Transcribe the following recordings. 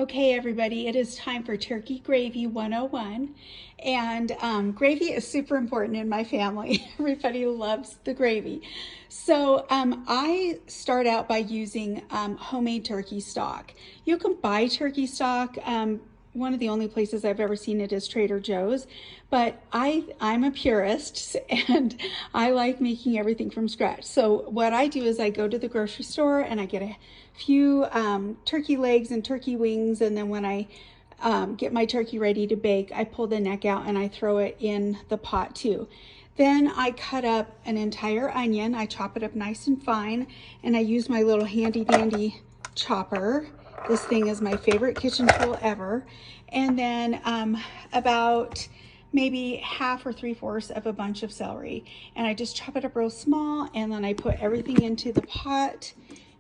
Okay, everybody, it is time for Turkey Gravy 101. And gravy is super important in my family. Everybody loves the gravy. So I start out by using homemade turkey stock. You can buy turkey stock. One of the only places I've ever seen it is Trader Joe's, but I'm a purist and I like making everything from scratch. So what I do is I go to the grocery store and I get a few turkey legs and turkey wings, and then when I get my turkey ready to bake, I pull the neck out and I throw it in the pot too. Then I cut up an entire onion. I chop it up nice and fine, and I use my little handy dandy chopper. This thing is my favorite kitchen tool ever. And then about maybe half or 3/4 of a bunch of celery. And I just chop it up real small, and then I put everything into the pot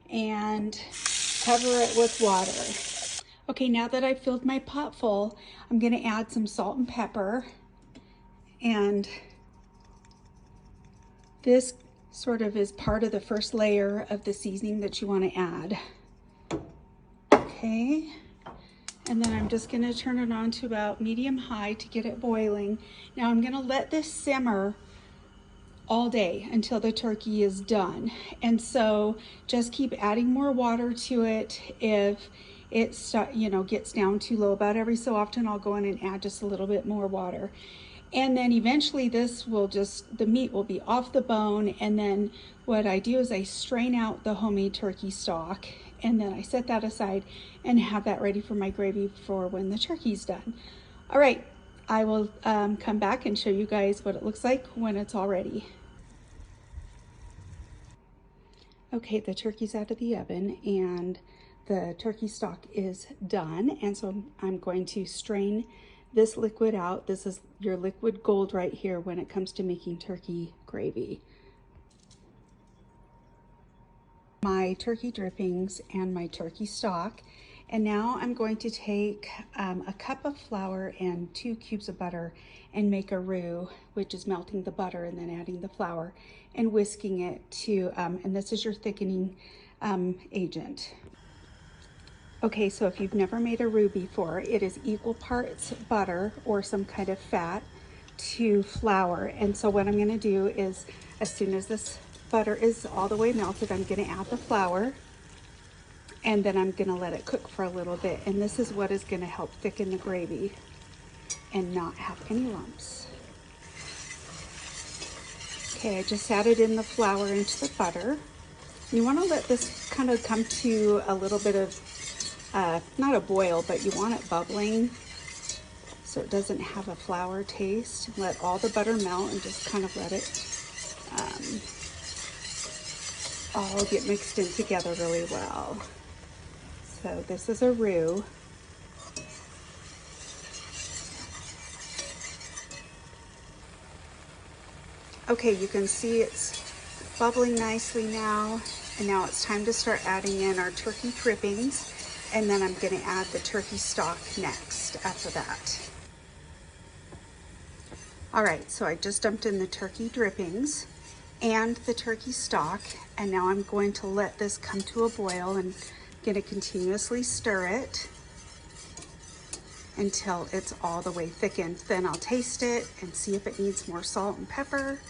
and cover it with water. Okay, now that I've filled my pot full, I'm gonna add some salt and pepper. And this sort of is part of the first layer of the seasoning that you wanna add. Okay, and then I'm just gonna turn it on to about medium-high to get it boiling. Now I'm gonna let this simmer all day until the turkey is done. And so just keep adding more water to it. If it gets down too low, about every so often I'll go in and add just a little bit more water. And then eventually the meat will be off the bone. And then what I do is I strain out the homemade turkey stock, and then I set that aside and have that ready for my gravy for when the turkey's done. All right, I will come back and show you guys what it looks like when it's all ready. Okay, the turkey's out of the oven and the turkey stock is done. And so I'm going to strain this liquid out. This is your liquid gold right here when it comes to making turkey gravy. My turkey drippings and my turkey stock. And now I'm going to take a cup of flour and 2 cubes of butter and make a roux, which is melting the butter and then adding the flour and whisking it to, and this is your thickening agent. Okay, so if you've never made a roux before, it is equal parts butter or some kind of fat to flour. And so what I'm gonna do is, as soon as this butter is all the way melted, I'm gonna add the flour, and then I'm gonna let it cook for a little bit. And this is what is gonna help thicken the gravy and not have any lumps. Okay, I just added in the flour into the butter. You wanna let this kind of come to a little bit of, not a boil, but you want it bubbling so it doesn't have a flour taste. Let all the butter melt and just kind of let it all get mixed in together really well. So this is a roux. Okay, you can see it's bubbling nicely now. And now it's time to start adding in our turkey drippings. And then I'm gonna add the turkey stock next after that. All right, so I just dumped in the turkey drippings and the turkey stock. And now I'm going to let this come to a boil and gonna continuously stir it until it's all the way thickened. Then I'll taste it and see if it needs more salt and pepper,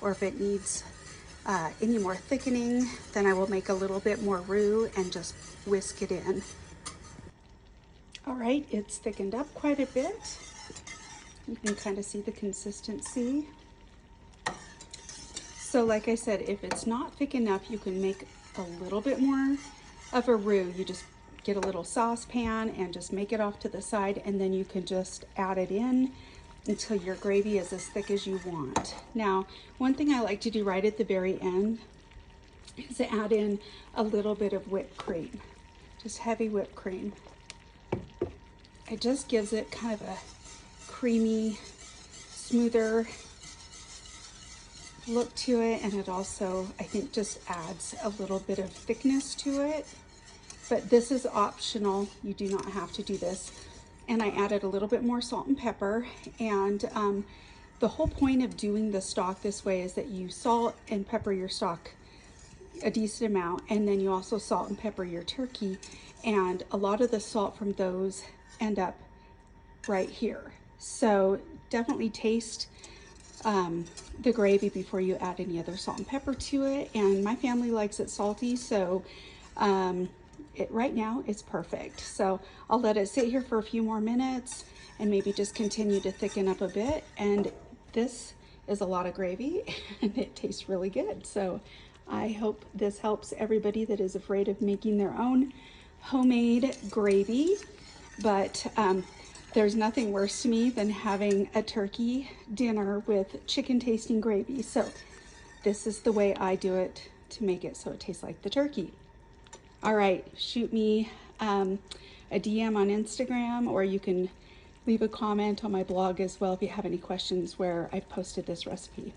or if it needs any more thickening. Then I will make a little bit more roux and just whisk it in. All right, it's thickened up quite a bit. You can kind of see the consistency. So like I said, if it's not thick enough, you can make a little bit more of a roux. You just get a little saucepan and just make it off to the side, and then you can just add it in until your gravy is as thick as you want. Now, one thing I like to do right at the very end is to add in a little bit of whipped cream, just heavy whipped cream. It just gives it kind of a creamy, smoother look to it, and it also, I think, just adds a little bit of thickness to it. But this is optional. You do not have to do this. And I added a little bit more salt and pepper. And the whole point of doing the stock this way is that you salt and pepper your stock a decent amount, and then you also salt and pepper your turkey, and a lot of the salt from those end up right here. So definitely taste the gravy before you add any other salt and pepper to it. And my family likes it salty, so right now it's perfect. So I'll let it sit here for a few more minutes and maybe just continue to thicken up a bit. And this is a lot of gravy and it tastes really good. So I hope this helps everybody that is afraid of making their own homemade gravy. But there's nothing worse to me than having a turkey dinner with chicken tasting gravy. So this is the way I do it to make it so it tastes like the turkey. All right, shoot me a DM on Instagram, or you can leave a comment on my blog as well if you have any questions where I've posted this recipe.